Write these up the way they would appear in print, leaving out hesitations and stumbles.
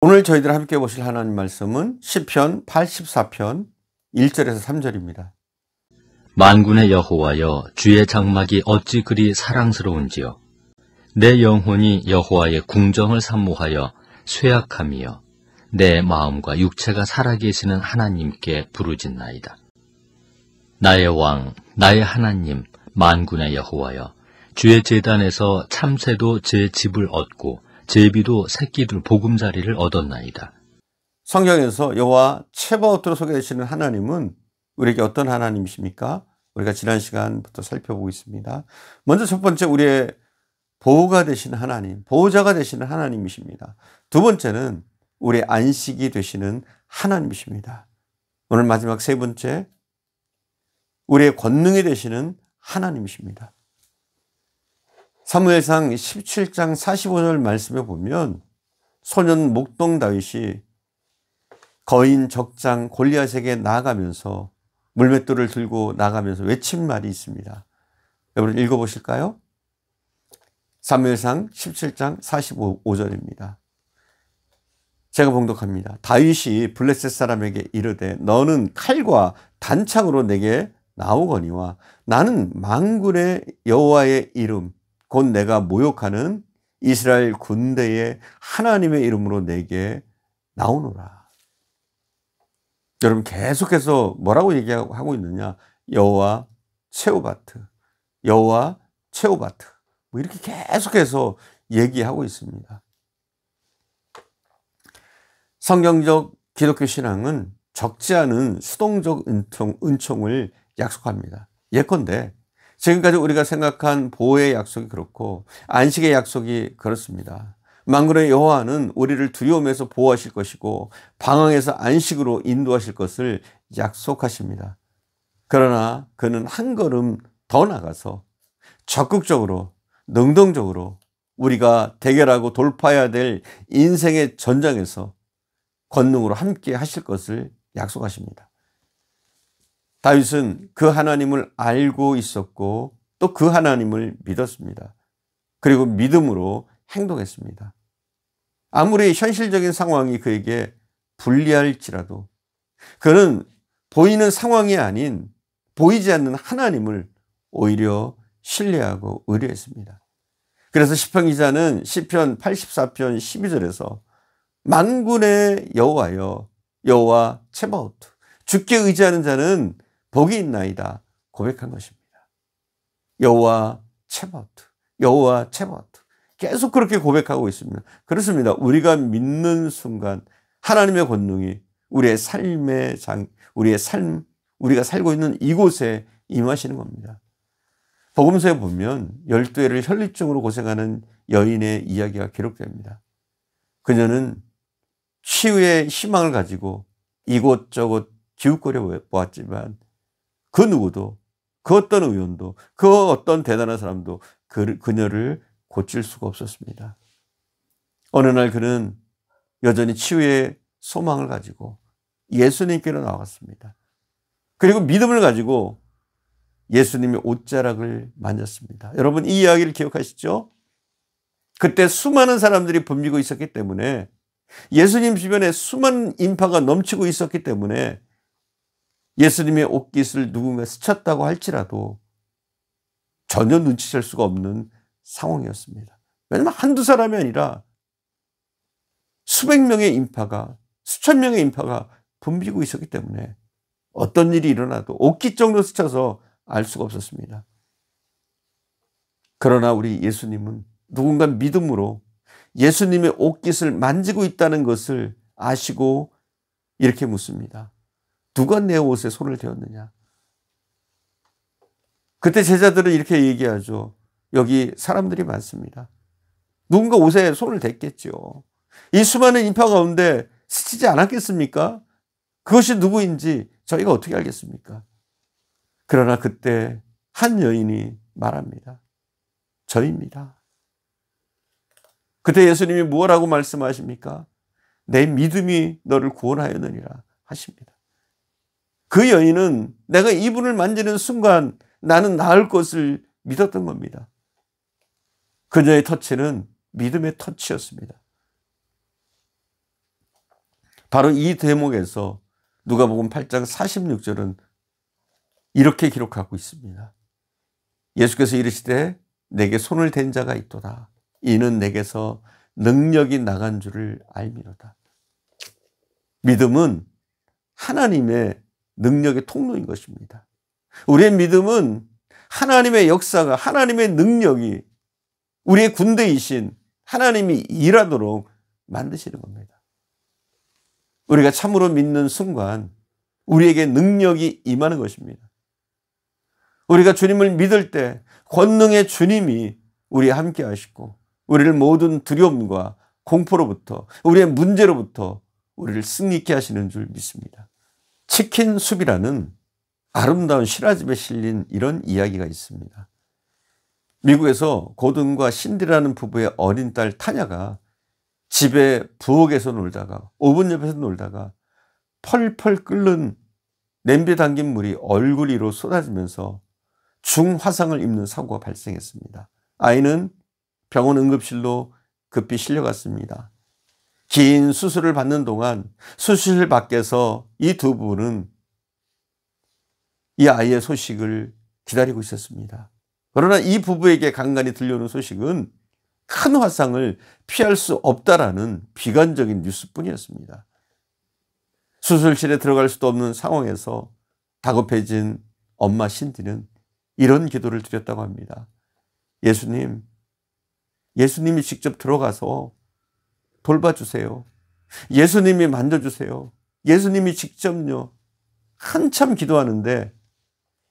오늘 저희들 함께 보실 하나님 말씀은 시편 84편 1절에서 3절입니다. 만군의 여호와여, 주의 장막이 어찌 그리 사랑스러운지요. 내 영혼이 여호와의 궁정을 사모하여 쇠약함이여, 내 마음과 육체가 살아계시는 하나님께 부르짖나이다. 나의 왕, 나의 하나님, 만군의 여호와여, 주의 제단에서 참새도 제 집을 얻고 제비도 새끼들 보금자리를 얻었나이다. 성경에서 여호와 체바오트로 소개되시는 하나님은 우리에게 어떤 하나님이십니까? 우리가 지난 시간부터 살펴보고 있습니다. 먼저 첫 번째, 우리의 보호가 되시는 하나님, 보호자가 되시는 하나님이십니다. 두 번째는 우리의 안식이 되시는 하나님이십니다. 오늘 마지막 세 번째, 우리의 권능이 되시는 하나님이십니다. 사무엘상 17장 45절 말씀에 보면 소년 목동 다윗이 거인 적장 골리앗에게 나아가면서 물맷돌을 들고 나가면서 외친 말이 있습니다. 여러분 읽어보실까요? 사무엘상 17장 45절입니다. 제가 봉독합니다. 다윗이 블레셋 사람에게 이르되 너는 칼과 단창으로 내게 나오거니와 나는 만군의 여호와의 이름 곧 내가 모욕하는 이스라엘 군대의 하나님의 이름으로 내게 나오노라. 여러분 계속해서 뭐라고 얘기하고 있느냐? 여호와 체오바트, 여호와 체오바트, 뭐 이렇게 계속해서 얘기하고 있습니다. 성경적 기독교 신앙은 적지 않은 수동적 은총을 약속합니다. 예컨대 지금까지 우리가 생각한 보호의 약속이 그렇고 안식의 약속이 그렇습니다. 만군의 여호와는 우리를 두려움에서 보호하실 것이고 방황에서 안식으로 인도하실 것을 약속하십니다. 그러나 그는 한 걸음 더 나가서 적극적으로 능동적으로 우리가 대결하고 돌파해야 될 인생의 전장에서 권능으로 함께 하실 것을 약속하십니다. 다윗은 그 하나님을 알고 있었고 또 그 하나님을 믿었습니다. 그리고 믿음으로 행동했습니다. 아무리 현실적인 상황이 그에게 불리할지라도 그는 보이는 상황이 아닌 보이지 않는 하나님을 오히려 신뢰하고 의뢰했습니다. 그래서 시편 기자는 시편 84편 12절에서 만군의 여호와여, 여호와 체바오트, 주께 의지하는 자는 복이 있나이다 고백한 것입니다. 여호와 체바오트, 여호와 체바오트, 계속 그렇게 고백하고 있습니다. 그렇습니다. 우리가 믿는 순간 하나님의 권능이 우리의 우리가 살고 있는 이곳에 임하시는 겁니다. 복음서에 보면 12해를 혈루증으로 고생하는 여인의 이야기가 기록됩니다. 그녀는 치유의 희망을 가지고 이곳저곳 기웃거려 보았지만 그 누구도, 그 어떤 의원도, 그 어떤 대단한 사람도 그녀를 고칠 수가 없었습니다. 어느 날 그는 여전히 치유의 소망을 가지고 예수님께로 나왔습니다. 그리고 믿음을 가지고 예수님의 옷자락을 만졌습니다. 여러분 이 이야기를 기억하시죠? 그때 수많은 사람들이 붐비고 있었기 때문에, 예수님 주변에 수많은 인파가 넘치고 있었기 때문에 예수님의 옷깃을 누군가 스쳤다고 할지라도 전혀 눈치챌 수가 없는 상황이었습니다. 왜냐하면 한두 사람이 아니라 수백 명의 인파가, 수천 명의 인파가 붐비고 있었기 때문에 어떤 일이 일어나도 옷깃 정도 스쳐서 알 수가 없었습니다. 그러나 우리 예수님은 누군가 믿음으로 예수님의 옷깃을 만지고 있다는 것을 아시고 이렇게 묻습니다. 누가 내 옷에 손을 대었느냐? 그때 제자들은 이렇게 얘기하죠. 여기 사람들이 많습니다. 누군가 옷에 손을 댔겠죠. 이 수많은 인파 가운데 스치지 않았겠습니까? 그것이 누구인지 저희가 어떻게 알겠습니까? 그러나 그때 한 여인이 말합니다. 저입니다. 그때 예수님이 무엇라고 말씀하십니까? 내 믿음이 너를 구원하였느니라 하십니다. 그 여인은 내가 이분을 만지는 순간 나는 나을 것을 믿었던 겁니다. 그녀의 터치는 믿음의 터치였습니다. 바로 이 대목에서 누가복음 8장 46절은 이렇게 기록하고 있습니다. 예수께서 이르시되 내게 손을 댄 자가 있도다. 이는 내게서 능력이 나간 줄을 알미로다. 믿음은 하나님의 능력의 통로인 것입니다. 우리의 믿음은 하나님의 역사가, 하나님의 능력이 우리의 군대이신 하나님이 일하도록 만드시는 겁니다. 우리가 참으로 믿는 순간 우리에게 능력이 임하는 것입니다. 우리가 주님을 믿을 때 권능의 주님이 우리와 함께 하시고 우리를 모든 두려움과 공포로부터, 우리의 문제로부터 우리를 승리케 하시는 줄 믿습니다. 치킨 숲이라는 아름다운 실화집에 실린 이런 이야기가 있습니다. 미국에서 고든과 신디라는 부부의 어린 딸 타냐가 집에 부엌에서 놀다가, 오븐 옆에서 놀다가 펄펄 끓는 냄비에 담긴 물이 얼굴 위로 쏟아지면서 중화상을 입는 사고가 발생했습니다. 아이는 병원 응급실로 급히 실려갔습니다. 긴 수술을 받는 동안 수술실 밖에서 이 두 부부는 이 아이의 소식을 기다리고 있었습니다. 그러나 이 부부에게 간간히 들려오는 소식은 큰 화상을 피할 수 없다라는 비관적인 뉴스뿐이었습니다. 수술실에 들어갈 수도 없는 상황에서 다급해진 엄마 신디는 이런 기도를 드렸다고 합니다. 예수님이 직접 들어가서 돌봐주세요. 예수님이 만져주세요. 예수님이 직접요. 한참 기도하는데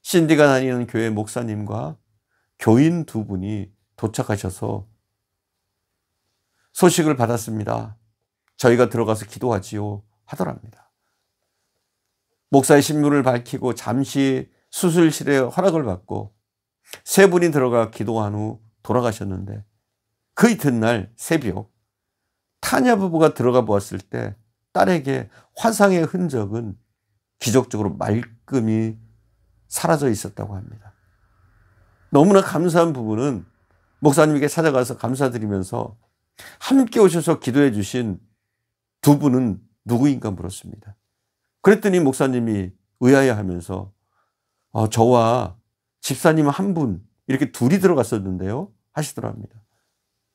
신디가 다니는 교회 목사님과 교인 두 분이 도착하셔서 소식을 받았습니다. 저희가 들어가서 기도하지요 하더랍니다. 목사의 신분을 밝히고 잠시 수술실에 허락을 받고 세 분이 들어가 기도한 후 돌아가셨는데 그 이튿날 새벽 타냐 부부가 들어가 보았을 때 딸에게 화상의 흔적은 기적적으로 말끔히 사라져 있었다고 합니다. 너무나 감사한 부부는 목사님에게 찾아가서 감사드리면서 함께 오셔서 기도해 주신 두 분은 누구인가 물었습니다. 그랬더니 목사님이 의아해하면서 저와 집사님 한 분 이렇게 둘이 들어갔었는데요 하시더랍니다.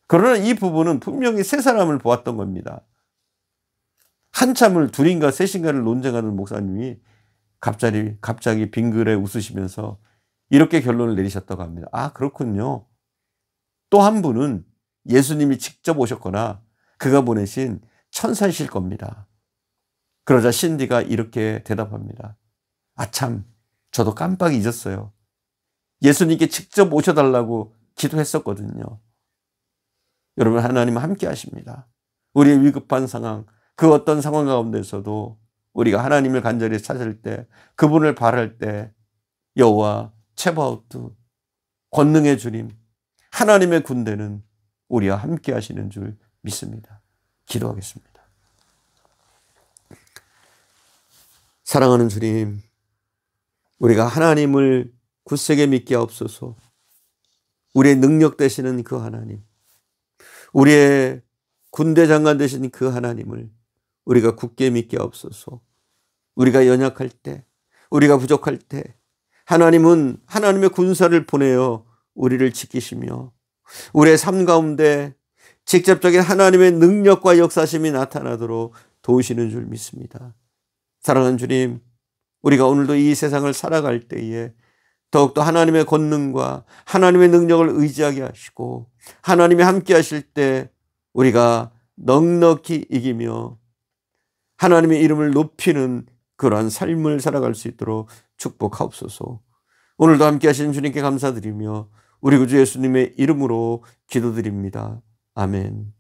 그러나 이 부부는 분명히 세 사람을 보았던 겁니다. 한참을 둘인가 셋인가를 논쟁하는 목사님이 갑자기 빙그레 웃으시면서 이렇게 결론을 내리셨다고 합니다. 아, 그렇군요. 또 한 분은 예수님이 직접 오셨거나 그가 보내신 천사이실 겁니다. 그러자 신디가 이렇게 대답합니다. 참, 저도 깜빡 잊었어요. 예수님께 직접 오셔달라고 기도했었거든요. 여러분, 하나님은 함께 하십니다. 우리의 위급한 상황, 그 어떤 상황 가운데서도 우리가 하나님을 간절히 찾을 때, 그분을 바랄 때 여호와 체바오트, 권능의 주님, 하나님의 군대는 우리와 함께 하시는 줄 믿습니다. 기도하겠습니다. 사랑하는 주님, 우리가 하나님을 굳세게 믿게 하옵소서. 우리의 능력 되시는 그 하나님, 우리의 군대 장관 되신 그 하나님을 우리가 굳게 믿게 하옵소서. 우리가 연약할 때, 우리가 부족할 때 하나님은 하나님의 군사를 보내어 우리를 지키시며 우리의 삶 가운데 직접적인 하나님의 능력과 역사심이 나타나도록 도우시는 줄 믿습니다. 사랑하는 주님, 우리가 오늘도 이 세상을 살아갈 때에 더욱더 하나님의 권능과 하나님의 능력을 의지하게 하시고 하나님이 함께 하실 때 우리가 넉넉히 이기며 하나님의 이름을 높이는 그러한 삶을 살아갈 수 있도록 축복하옵소서. 오늘도 함께 하시는 주님께 감사드리며 우리 구주 예수님의 이름으로 기도드립니다. 아멘.